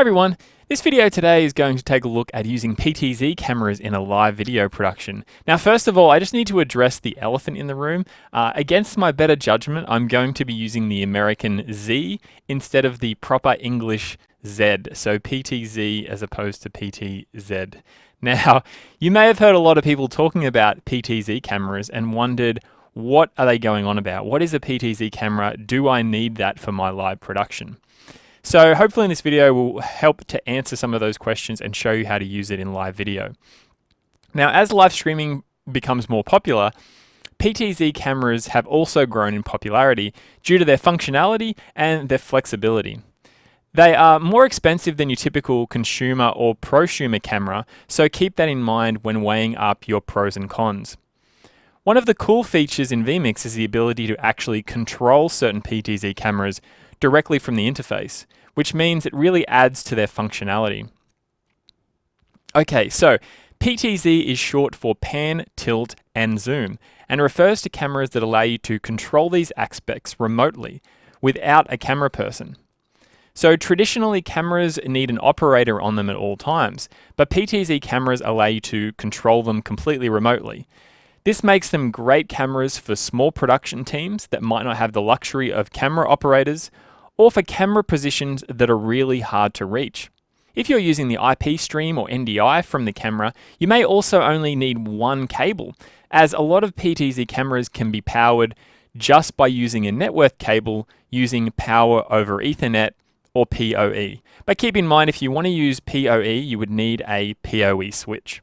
everyone, this video today is going to take a look at using PTZ cameras in a live video production. Now first of all, I just need to address the elephant in the room. Against my better judgment, I'm going to be using the American Z instead of the proper English Z, so PTZ as opposed to PTZ. Now, you may have heard a lot of people talking about PTZ cameras and wondered, what are they going on about? What is a PTZ camera? Do I need that for my live production? So hopefully in this video will help to answer some of those questions and show you how to use it in live video. Now, as live streaming becomes more popular, PTZ cameras have also grown in popularity due to their functionality and their flexibility. They are more expensive than your typical consumer or prosumer camera, so keep that in mind when weighing up your pros and cons. One of the cool features in vMix is the ability to actually control certain PTZ cameras directly from the interface, which means it really adds to their functionality. Okay, so PTZ is short for pan, tilt, and zoom, and refers to cameras that allow you to control these aspects remotely without a camera person. So traditionally, cameras need an operator on them at all times, but PTZ cameras allow you to control them completely remotely. This makes them great cameras for small production teams that might not have the luxury of camera operators, or for camera positions that are really hard to reach. If you're using the IP stream or NDI from the camera, you may also only need one cable, as a lot of PTZ cameras can be powered just by using a network cable using Power over Ethernet or PoE. But keep in mind, if you want to use PoE, you would need a PoE switch.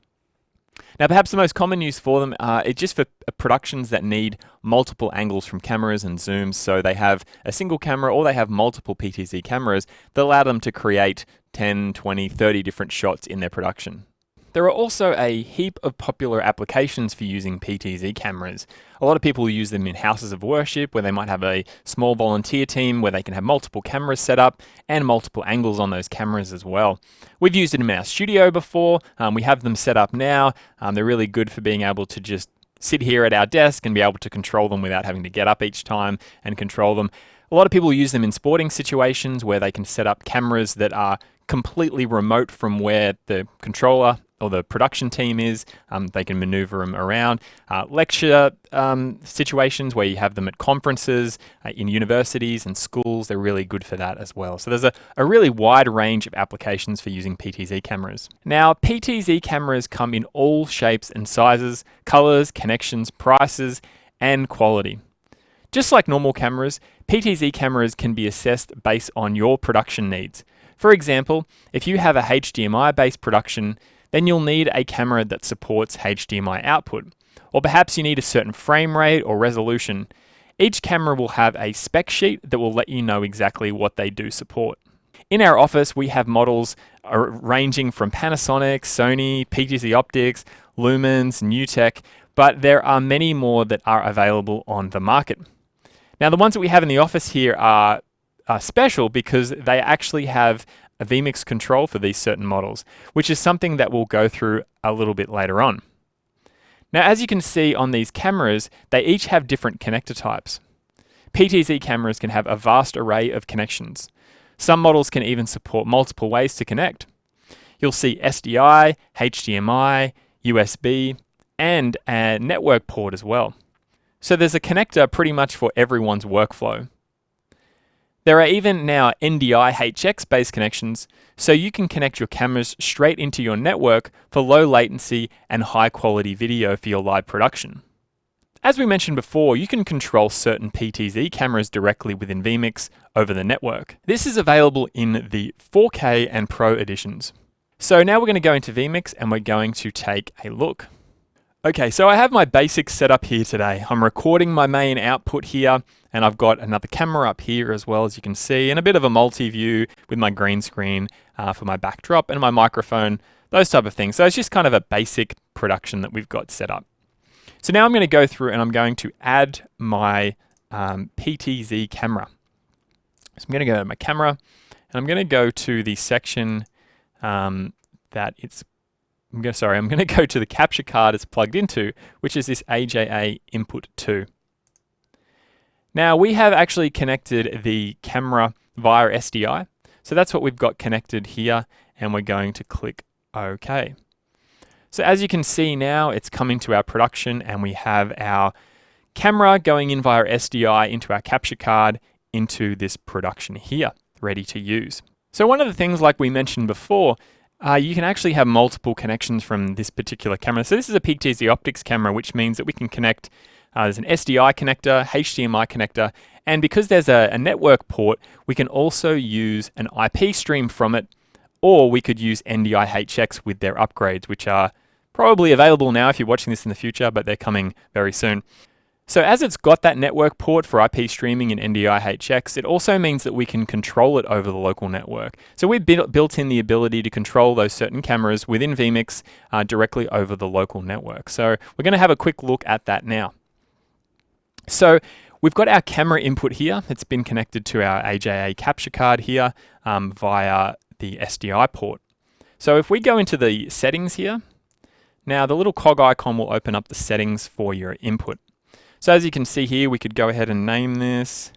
Now, perhaps the most common use for them is just for productions that need multiple angles from cameras and zooms, so they have a single camera or they have multiple PTZ cameras that allow them to create 10, 20, 30 different shots in their production. There are also a heap of popular applications for using PTZ cameras. A lot of people use them in houses of worship where they might have a small volunteer team where they can have multiple cameras set up and multiple angles on those cameras as well. We've used them in our studio before. We have them set up now. They're really good for being able to just sit here at our desk and be able to control them without having to get up each time and control them. A lot of people use them in sporting situations where they can set up cameras that are completely remote from where the controller or the production team is. They can maneuver them around. Lecture situations where you have them at conferences, in universities and schools, they're really good for that as well. So there's a really wide range of applications for using PTZ cameras. Now, PTZ cameras come in all shapes and sizes, colors, connections, prices, and quality. Just like normal cameras, PTZ cameras can be assessed based on your production needs. For example, if you have a HDMI-based production, then you'll need a camera that supports HDMI output. Or perhaps you need a certain frame rate or resolution. Each camera will have a spec sheet that will let you know exactly what they do support. In our office, we have models ranging from Panasonic, Sony, PTZ Optics, Lumens, NewTek, but there are many more that are available on the market. Now, the ones that we have in the office here are special because they actually have a vMix control for these certain models, which is something that we'll go through a little bit later on. Now, as you can see on these cameras, they each have different connector types. PTZ cameras can have a vast array of connections. Some models can even support multiple ways to connect. You'll see SDI, HDMI, USB, and a network port as well. So there's a connector pretty much for everyone's workflow. There are even now NDI HX based connections, so you can connect your cameras straight into your network for low latency and high quality video for your live production. As we mentioned before, you can control certain PTZ cameras directly within vMix over the network. This is available in the 4K and Pro editions. So now we're going to go into vMix and we're going to take a look. Okay, so I have my basics set up here today. I'm recording my main output here, and I've got another camera up here as well, as you can see, and a bit of a multi-view with my green screen for my backdrop and my microphone, those type of things. So it's just kind of a basic production that we've got set up. So now I'm going to go through and I'm going to add my PTZ camera. So I'm going to go to my camera, and I'm going to go to the section that it's I'm going to go to the capture card it's plugged into, which is this AJA input 2. Now we have actually connected the camera via SDI. So that's what we've got connected here, and we're going to click OK. So as you can see now, it's coming to our production, and we have our camera going in via SDI into our capture card into this production here, ready to use. So one of the things, like we mentioned before, you can actually have multiple connections from this particular camera. So this is a PTZ optics camera, which means that we can connect, there's an SDI connector, HDMI connector, and because there's a network port, we can also use an IP stream from it, or we could use NDI HX with their upgrades, which are probably available now if you're watching this in the future, but they're coming very soon. So as it's got that network port for IP streaming in NDI HX, it also means that we can control it over the local network. So we've built in the ability to control those certain cameras within vMix directly over the local network. So we're going to have a quick look at that now. So we've got our camera input here. It's been connected to our AJA capture card here via the SDI port. So if we go into the settings here, now the little cog icon will open up the settings for your input. So as you can see here, we could go ahead and name this.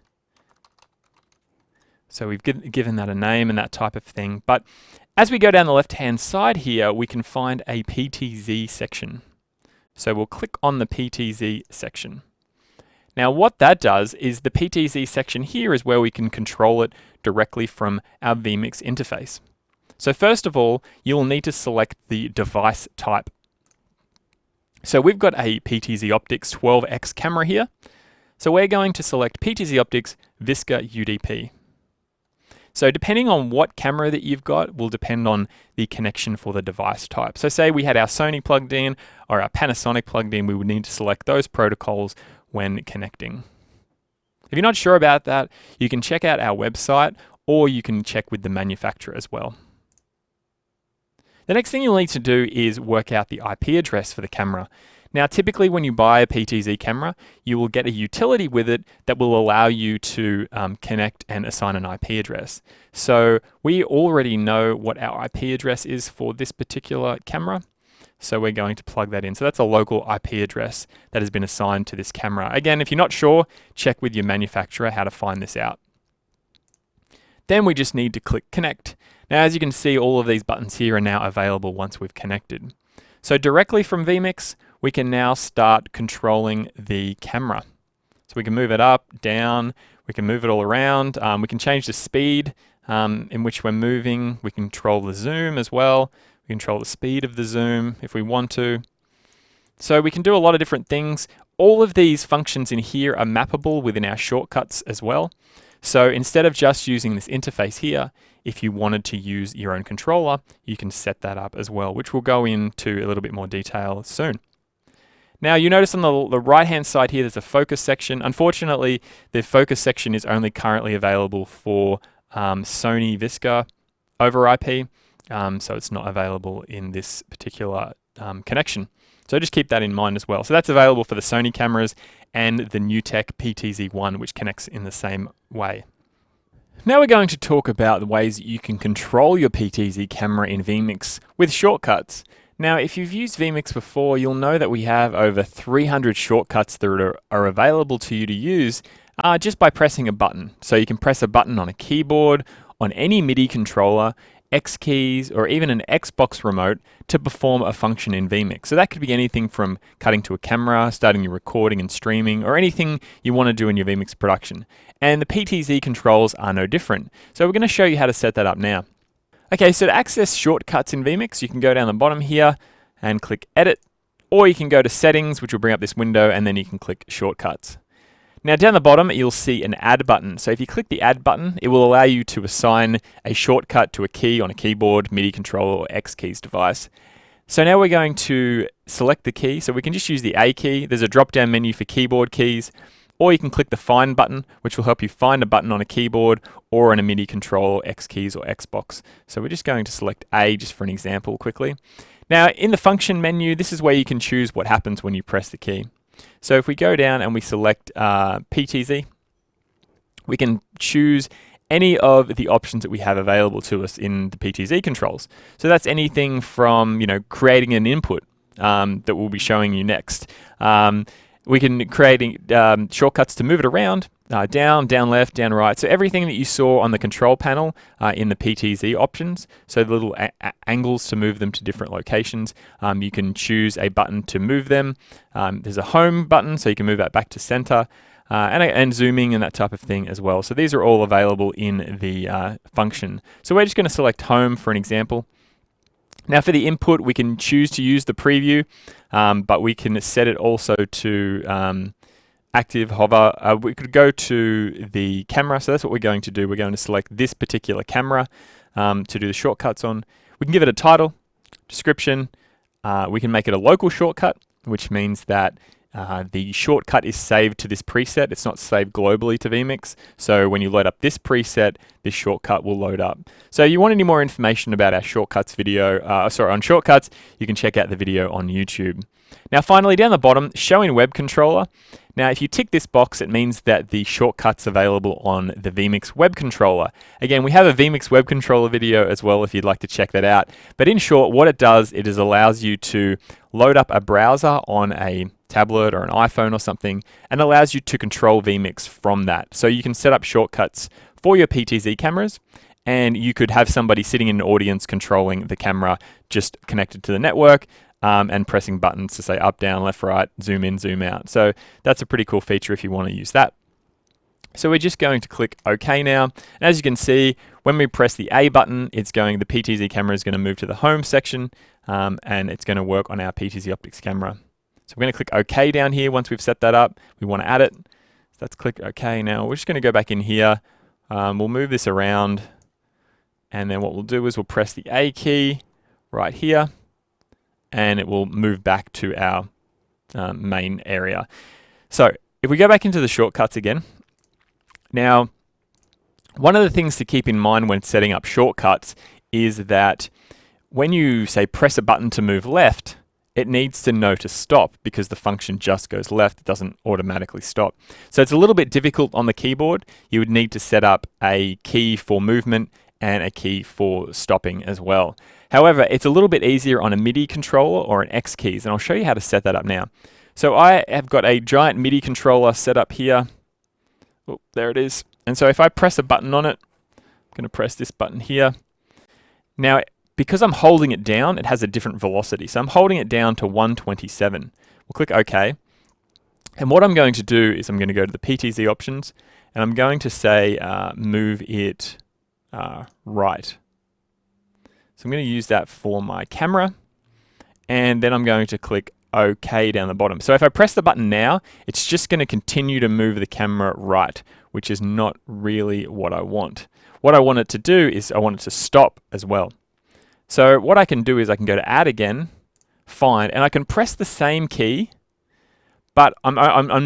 So we've given that a name and that type of thing. But as we go down the left-hand side here, we can find a PTZ section. So we'll click on the PTZ section. Now what that does is the PTZ section here is where we can control it directly from our vMix interface. So first of all, you'll need to select the device type. So we've got a PTZ Optics 12X camera here. So we're going to select PTZ Optics Visca UDP. So depending on what camera that you've got will depend on the connection for the device type. So say we had our Sony plugged in or our Panasonic plugged in, we would need to select those protocols when connecting. If you're not sure about that, you can check out our website or you can check with the manufacturer as well. The next thing you'll need to do is work out the IP address for the camera. Now, typically when you buy a PTZ camera, you will get a utility with it that will allow you to connect and assign an IP address. So we already know what our IP address is for this particular camera. So we're going to plug that in. So that's a local IP address that has been assigned to this camera. Again, if you're not sure, check with your manufacturer how to find this out. Then we just need to click connect. Now, as you can see, all of these buttons here are now available once we've connected. So directly from vMix, we can now start controlling the camera. So we can move it up, down, we can move it all around. We can change the speed in which we're moving. We can control the zoom as well. We can control the speed of the zoom if we want to. So we can do a lot of different things. All of these functions in here are mappable within our shortcuts as well. So instead of just using this interface here, if you wanted to use your own controller, you can set that up as well, which we'll go into a little bit more detail soon. Now you notice on the right-hand side here, there's a focus section. Unfortunately, the focus section is only currently available for Sony Visca over IP, so it's not available in this particular connection. So just keep that in mind as well. So that's available for the Sony cameras and the NewTek PTZ1, which connects in the same way. Now we're going to talk about the ways that you can control your PTZ camera in vMix with shortcuts. Now, if you've used vMix before, you'll know that we have over 300 shortcuts that are available to you to use just by pressing a button. So you can press a button on a keyboard, on any MIDI controller, X keys, or even an Xbox remote to perform a function in vMix. So that could be anything from cutting to a camera, starting your recording and streaming, or anything you want to do in your vMix production. And the PTZ controls are no different. So we're going to show you how to set that up now. Okay, so to access shortcuts in vMix, you can go down the bottom here and click Edit, or you can go to Settings, which will bring up this window, and then you can click Shortcuts. Now down the bottom, you'll see an Add button. So if you click the Add button, it will allow you to assign a shortcut to a key on a keyboard, MIDI controller, or X keys device. So now we're going to select the key. So we can just use the A key. There's a drop-down menu for keyboard keys, or you can click the Find button, which will help you find a button on a keyboard or on a MIDI controller, X keys, or Xbox. So we're just going to select A just for an example quickly. Now in the function menu, this is where you can choose what happens when you press the key. So if we go down and we select PTZ, we can choose any of the options that we have available to us in the PTZ controls. So that's anything from creating an input that we'll be showing you next. We can create shortcuts to move it around, down, down left, down right. So everything that you saw on the control panel in the PTZ options, so the little angles to move them to different locations. You can choose a button to move them. There's a home button, so you can move that back to center, and zooming and that type of thing as well. So these are all available in the function. So we're just going to select home for an example. Now for the input, we can choose to use the preview, but we can set it also to active hover. We could go to the camera, so that's what we're going to do. We're going to select this particular camera to do the shortcuts on. We can give it a title, description. We can make it a local shortcut, which means that the shortcut is saved to this preset. It's not saved globally to vMix. So when you load up this preset, this shortcut will load up. So if you want any more information about our shortcuts video, on shortcuts, you can check out the video on YouTube. Now finally, down the bottom, show in web controller. Now if you tick this box, it means that the shortcut's available on the vMix web controller. Again, we have a vMix web controller video as well if you'd like to check that out. But in short, what it does, it allows you to load up a browser on a tablet or an iPhone or something, and allows you to control vMix from that. So you can set up shortcuts for your PTZ cameras, and you could have somebody sitting in an audience controlling the camera just connected to the network, and pressing buttons to say up, down, left, right, zoom in, zoom out. So that's a pretty cool feature if you want to use that. So we're just going to click OK now. And as you can see, when we press the A button, the PTZ camera is going to move to the home section, and it's going to work on our PTZ Optics camera. So we're going to click OK down here once we've set that up. We want to add it. So let's click OK now. We're just going to go back in here. We'll move this around. And then what we'll do is we'll press the A key right here, and it will move back to our main area. So if we go back into the shortcuts again, now one of the things to keep in mind when setting up shortcuts is that when you say press a button to move left, it needs to know to stop because the function just goes left, it doesn't automatically stop. So it's a little bit difficult on the keyboard. You would need to set up a key for movement and a key for stopping as well. However, it's a little bit easier on a MIDI controller or an X keys, and I'll show you how to set that up now. So I have got a giant MIDI controller set up here. Oh, there it is. And so if I press a button on it, I'm going to press this button here. Now, because I'm holding it down, it has a different velocity. So I'm holding it down to 127. We'll click OK. And what I'm going to do is I'm going to go to the PTZ options, and I'm going to say move it right. So I'm going to use that for my camera, and then I'm going to click OK down the bottom. So if I press the button now, it's just going to continue to move the camera right, which is not really what I want. What I want it to do is I want it to stop as well. So what I can do is I can go to add again, find, and I can press the same key, but I'm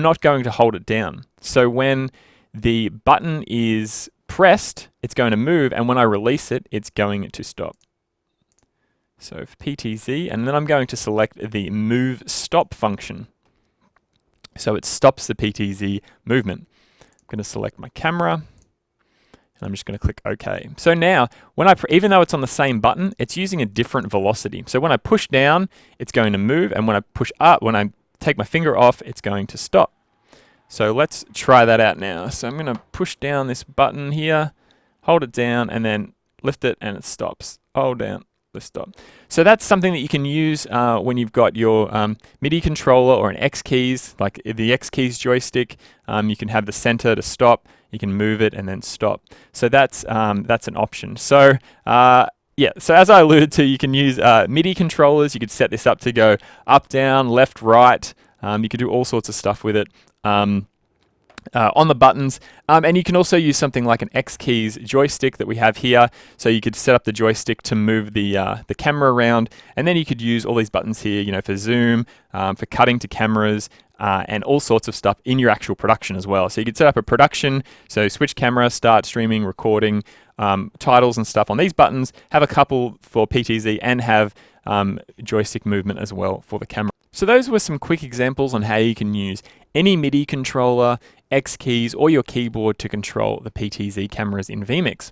not going to hold it down. So when the button is pressed, it's going to move, and when I release it, it's going to stop. So for PTZ, and then I'm going to select the move stop function. So it stops the PTZ movement. I'm going to select my camera, and I'm just going to click OK. So now, when even though it's on the same button, it's using a different velocity. So when I push down, it's going to move, and when I push up, when I take my finger off, it's going to stop. So let's try that out now. So I'm going to push down this button here, hold it down, and then lift it, and it stops. Hold down, lift, stop. So that's something that you can use when you've got your MIDI controller or an X keys, like the X keys joystick. You can have the center to stop. You can move it and then stop. So that's an option. So yeah, so as I alluded to, you can use MIDI controllers. You could set this up to go up, down, left, right. You could do all sorts of stuff with it. On the buttons, and you can also use something like an X keys joystick that we have here. So you could set up the joystick to move the camera around, and then you could use all these buttons here, you know, for zoom, for cutting to cameras, and all sorts of stuff in your actual production as well. So you could set up a production, so switch camera, start streaming, recording, titles and stuff on these buttons, have a couple for PTZ, and have joystick movement as well for the camera. So those were some quick examples on how you can use any MIDI controller, X keys, or your keyboard to control the PTZ cameras in vMix.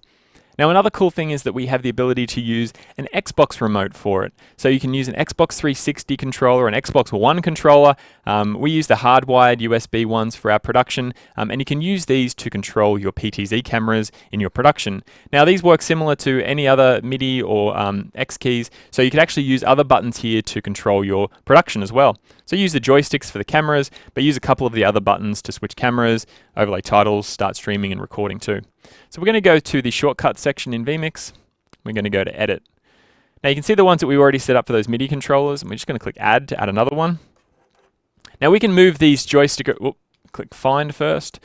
Now another cool thing is that we have the ability to use an Xbox remote for it. So you can use an Xbox 360 controller, an Xbox One controller. We use the hardwired USB ones for our production, and you can use these to control your PTZ cameras in your production. Now these work similar to any other MIDI or X keys, so you can actually use other buttons here to control your production as well. So use the joysticks for the cameras, but use a couple of the other buttons to switch cameras, overlay titles, start streaming and recording too. So we're going to go to the shortcuts section in vMix. We're going to go to edit. Now you can see the ones that we already set up for those MIDI controllers, and we're just going to click add to add another one. Now we can move these joystick, click find first.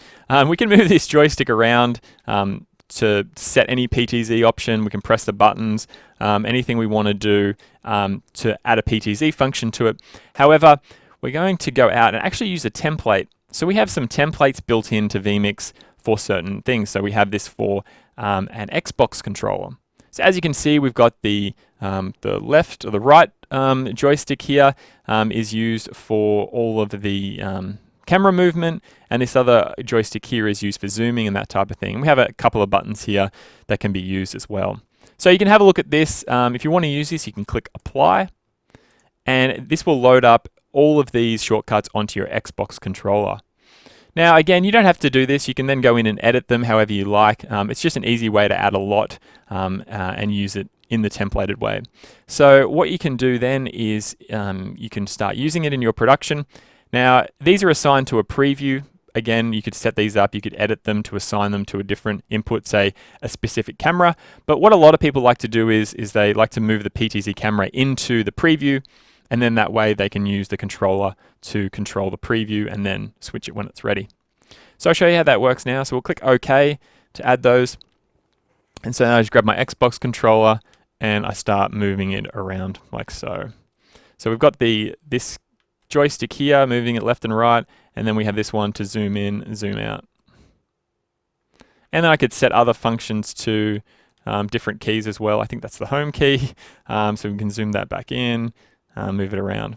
We can move this joystick around to set any PTZ option. We can press the buttons, anything we want to do to add a PTZ function to it. However, we're going to go out and actually use a template. So we have some templates built into vMix for certain things. So we have this for an Xbox controller. So as you can see, we've got the left or the right joystick here is used for all of the camera movement, and this other joystick here is used for zooming and that type of thing. We have a couple of buttons here that can be used as well. So you can have a look at this. If you want to use this, you can click apply, and this will load up all of these shortcuts onto your Xbox controller. Now again, you don't have to do this. You can then go in and edit them however you like. It's just an easy way to add a lot and use it in the templated way. So what you can do then is you can start using it in your production. Now these are assigned to a preview. Again, you could set these up, you could edit them to assign them to a different input, say a specific camera. But what a lot of people like to do is they like to move the PTZ camera into the preview, and then that way they can use the controller to control the preview and then switch it when it's ready. So I'll show you how that works now. So we'll click OK to add those. And so now I just grab my Xbox controller and I start moving it around like so. So we've got this joystick here, moving it left and right, and then we have this one to zoom in and zoom out. And then I could set other functions to different keys as well. I think that's the home key, so we can zoom that back in, move it around.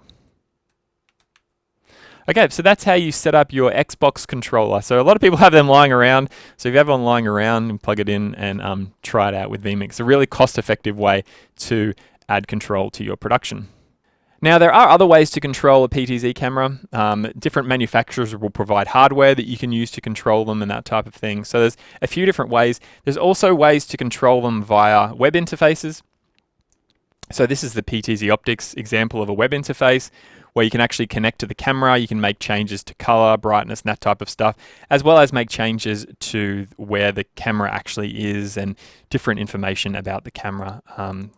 Okay, so that's how you set up your Xbox controller. So a lot of people have them lying around. So if you have one lying around, and plug it in and try it out with vMix. It's a really cost-effective way to add control to your production. Now there are other ways to control a PTZ camera. Different manufacturers will provide hardware that you can use to control them and that type of thing. So there's a few different ways. There's also ways to control them via web interfaces. So this is the PTZ Optics example of a web interface where you can actually connect to the camera. You can make changes to color, brightness, and that type of stuff, as well as make changes to where the camera actually is and different information about the camera.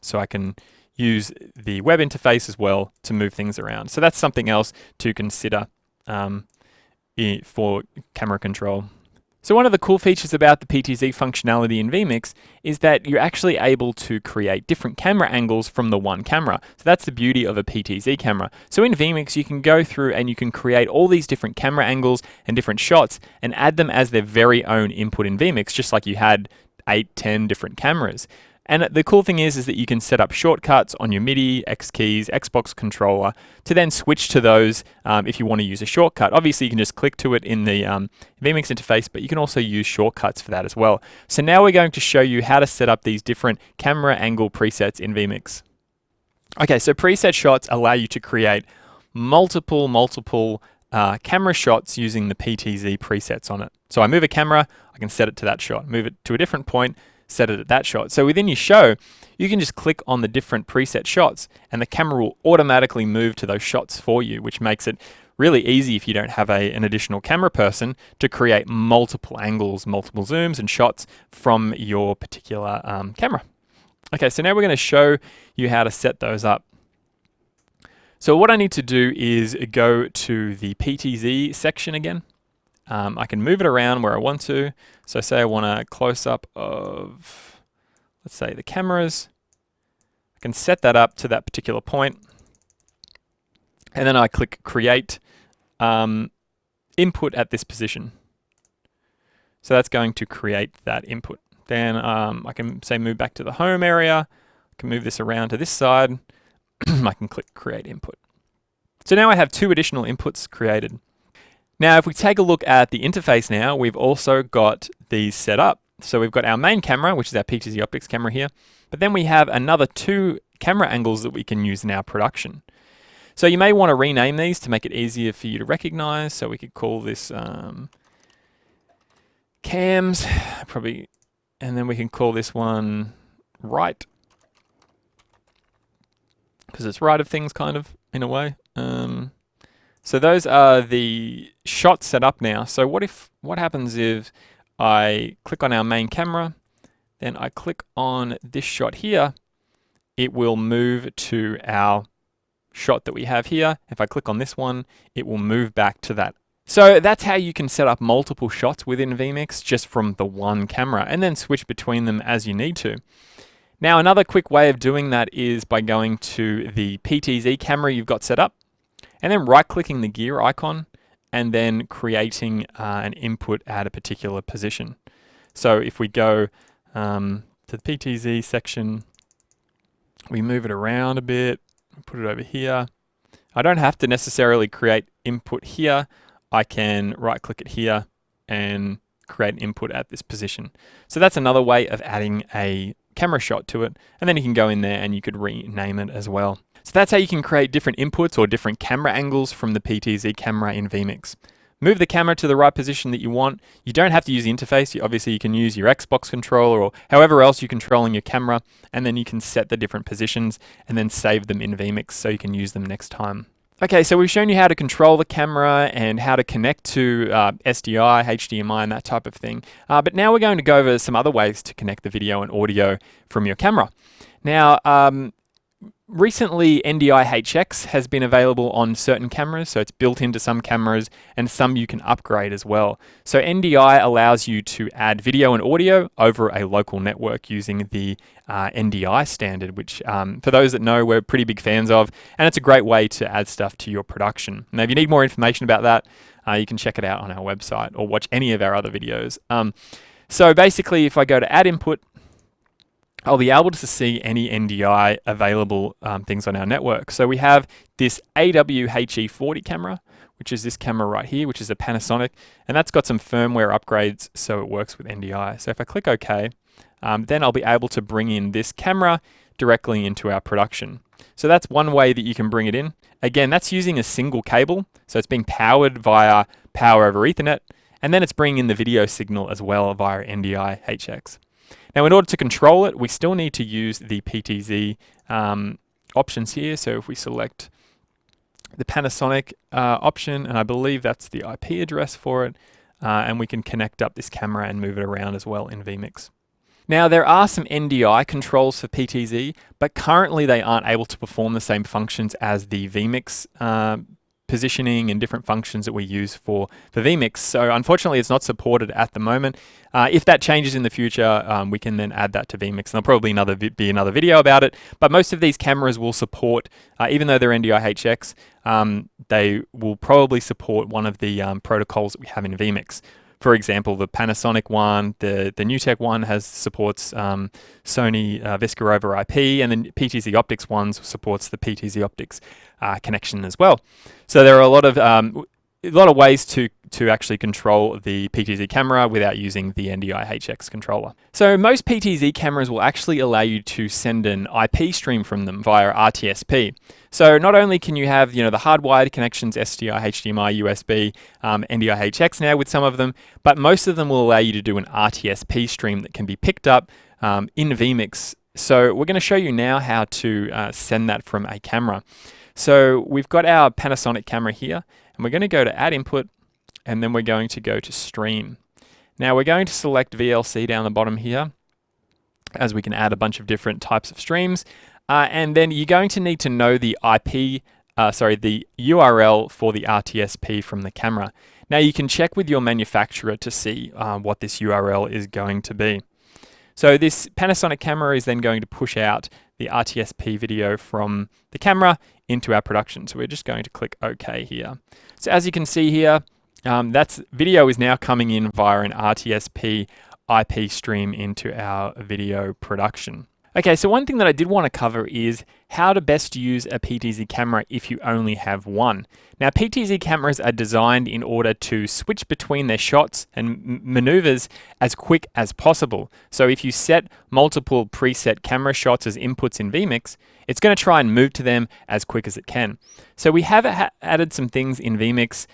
So I can use the web interface as well to move things around. So that's something else to consider for camera control. So one of the cool features about the PTZ functionality in vMix is that you're actually able to create different camera angles from the one camera. So that's the beauty of a PTZ camera. So in vMix, you can go through and you can create all these different camera angles and different shots and add them as their very own input in vMix, just like you had 8, 10 different cameras. And the cool thing is that you can set up shortcuts on your MIDI, X keys, Xbox controller to then switch to those if you want to use a shortcut. Obviously, you can just click to it in the vMix interface, but you can also use shortcuts for that as well. So now we're going to show you how to set up these different camera angle presets in vMix. Okay, so preset shots allow you to create multiple camera shots using the PTZ presets on it. So I move a camera, I can set it to that shot. Move it to a different point, set it at that shot. So within your show, you can just click on the different preset shots and the camera will automatically move to those shots for you, which makes it really easy if you don't have an additional camera person to create multiple angles, multiple zooms and shots from your particular camera. Okay, so now we're going to show you how to set those up. So what I need to do is go to the PTZ section again. I can move it around where I want to. So say I want a close-up of, let's say, the cameras. I can set that up to that particular point. And then I click Create Input at this position. So that's going to create that input. Then I can say move back to the home area. I can move this around to this side. I can click Create Input. So now I have 2 additional inputs created. Now, if we take a look at the interface now, we've also got these set up. So we've got our main camera, which is our PTZ Optics camera here, but then we have another 2 camera angles that we can use in our production. So you may want to rename these to make it easier for you to recognize. So we could call this cams, probably, and then we can call this one right, because it's right of things kind of in a way. So those are the shots set up now. So what happens if I click on our main camera, then I click on this shot here, it will move to our shot that we have here. If I click on this one, it will move back to that. So that's how you can set up multiple shots within vMix just from the one camera, and then switch between them as you need to. Now, another quick way of doing that is by going to the PTZ camera you've got set up, and then right-clicking the gear icon, and then creating an input at a particular position. So if we go to the PTZ section, we move it around a bit, put it over here. I don't have to necessarily create input here. I can right-click it here and create an input at this position. So that's another way of adding a camera shot to it, and then you can go in there and you could rename it as well. So that's how you can create different inputs or different camera angles from the PTZ camera in vMix. Move the camera to the right position that you want. You don't have to use the interface. Obviously, you can use your Xbox controller or however else you're controlling your camera, and then you can set the different positions and then save them in vMix so you can use them next time. Okay, so we've shown you how to control the camera and how to connect to SDI, HDMI, and that type of thing. But now we're going to go over some other ways to connect the video and audio from your camera. Now, recently, NDI HX has been available on certain cameras, so it's built into some cameras, and some you can upgrade as well. So NDI allows you to add video and audio over a local network using the NDI standard, which for those that know, we're pretty big fans of, and it's a great way to add stuff to your production. Now, if you need more information about that, you can check it out on our website or watch any of our other videos. So basically, if I go to add input, I'll be able to see any NDI available things on our network. So we have this AWHE40 camera, which is this camera right here, which is a Panasonic, and that's got some firmware upgrades so it works with NDI. So if I click OK, then I'll be able to bring in this camera directly into our production. So that's one way that you can bring it in. Again, that's using a single cable, so it's being powered via Power over Ethernet, and then it's bringing in the video signal as well via NDI HX. Now, in order to control it, we still need to use the PTZ options here. So if we select the Panasonic option, and I believe that's the IP address for it, and we can connect up this camera and move it around as well in vMix. Now, there are some NDI controls for PTZ, but currently they aren't able to perform the same functions as the vMix positioning and different functions that we use for vMix. So unfortunately, it's not supported at the moment. If that changes in the future, we can then add that to vMix. And there'll probably be another video about it. But most of these cameras will support, even though they're NDI HX, they will probably support one of the protocols that we have in vMix. For example, the Panasonic one, the NewTek one supports Sony Visca over IP, and the PTZ Optics ones supports the PTZ Optics connection as well. So there are a lot of ways to actually control the PTZ camera without using the NDI HX controller. So most PTZ cameras will actually allow you to send an IP stream from them via RTSP. So not only can you have the hardwired connections, SDI, HDMI, USB, NDI HX now with some of them, but most of them will allow you to do an RTSP stream that can be picked up in vMix. So we're going to show you now how to send that from a camera. So we've got our Panasonic camera here, and we're going to go to Add Input, and then we're going to go to Stream. Now we're going to select VLC down the bottom here, as we can add a bunch of different types of streams. And then you're going to need to know the the URL for the RTSP from the camera. Now you can check with your manufacturer to see what this URL is going to be. So this Panasonic camera is then going to push out the RTSP video from the camera into our production. So we're just going to click OK here. So as you can see here, video is now coming in via an RTSP IP stream into our video production. Okay, so one thing that I did want to cover is how to best use a PTZ camera if you only have one. Now, PTZ cameras are designed in order to switch between their shots and maneuvers as quick as possible. So if you set multiple preset camera shots as inputs in vMix, it's going to try and move to them as quick as it can. So we have added some things in vMix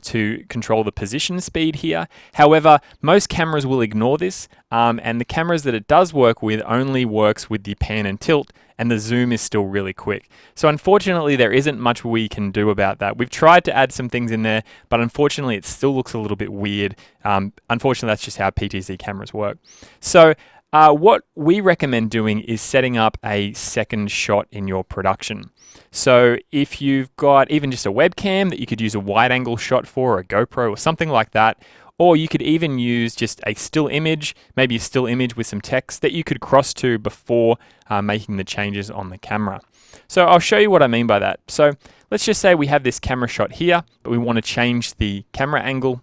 to control the position speed here. However, most cameras will ignore this, and the cameras that it does work with only works with the pan and tilt, and the zoom is still really quick. So unfortunately, there isn't much we can do about that. We've tried to add some things in there, but unfortunately, it still looks a little bit weird. Unfortunately, that's just how PTZ cameras work. So what we recommend doing is setting up a second shot in your production. So if you've got even just a webcam that you could use a wide angle shot for, or a GoPro or something like that, or you could even use just a still image, maybe a still image with some text that you could cross to before making the changes on the camera. So I'll show you what I mean by that. So let's just say we have this camera shot here, but we want to change the camera angle.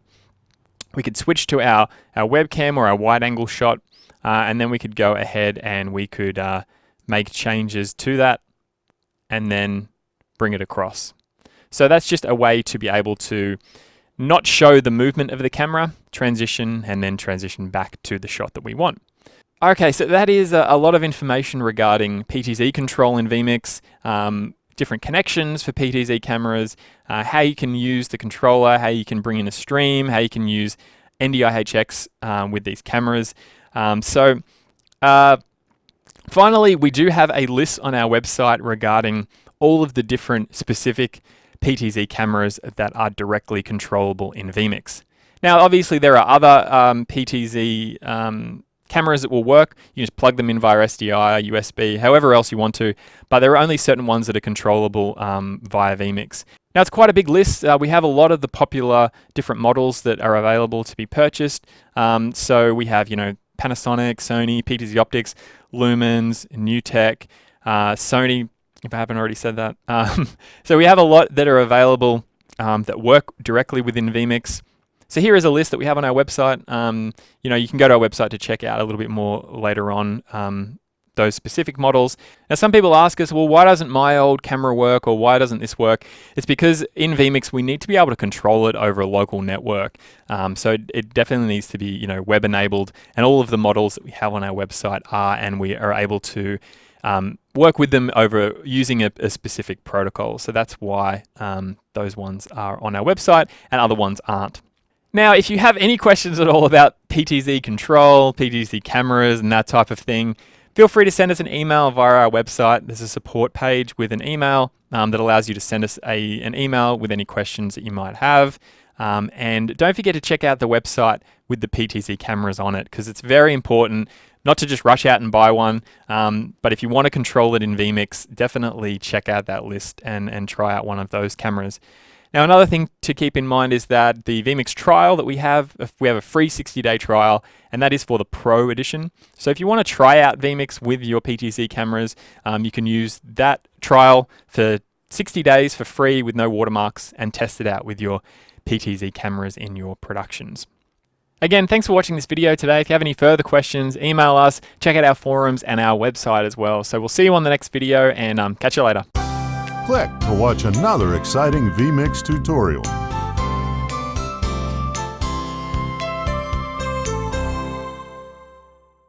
We could switch to our webcam or our wide angle shot, and then we could go ahead and we could make changes to that and then bring it across. So that's just a way to be able to not show the movement of the camera, transition, and then transition back to the shot that we want. Okay, so that is a lot of information regarding PTZ control in vMix, different connections for PTZ cameras, how you can use the controller, how you can bring in a stream, how you can use NDI with these cameras. Finally, we do have a list on our website regarding all of the different specific PTZ cameras that are directly controllable in vMix. Now, obviously, there are other PTZ cameras that will work. You just plug them in via SDI, USB, however else you want to, but there are only certain ones that are controllable via vMix. Now, it's quite a big list. We have a lot of the popular different models that are available to be purchased. So we have, Panasonic, Sony, PTZ Optics, Lumens, NewTek, Sony, if I haven't already said that. So we have a lot that are available that work directly within vMix. So here is a list that we have on our website. You can go to our website to check out a little bit more later on those specific models. Now, some people ask us, well, why doesn't my old camera work, or why doesn't this work? It's because in vMix, we need to be able to control it over a local network. So it definitely needs to be, web enabled, and all of the models that we have on our website are, and we are able to work with them over using a specific protocol. So that's why those ones are on our website and other ones aren't. Now, if you have any questions at all about PTZ control, PTZ cameras, and that type of thing, feel free to send us an email via our website. There's a support page with an email that allows you to send us an email with any questions that you might have. And don't forget to check out the website with the PTZ cameras on it, because it's very important not to just rush out and buy one. But if you want to control it in vMix, definitely check out that list and try out one of those cameras. Now, another thing to keep in mind is that the vMix trial that we have a free 60-day trial, and that is for the Pro edition. So if you want to try out vMix with your PTZ cameras, you can use that trial for 60 days for free with no watermarks and test it out with your PTZ cameras in your productions. Again, thanks for watching this video today. If you have any further questions, email us, check out our forums and our website as well. So we'll see you on the next video, and catch you later. Click to watch another exciting vMix tutorial.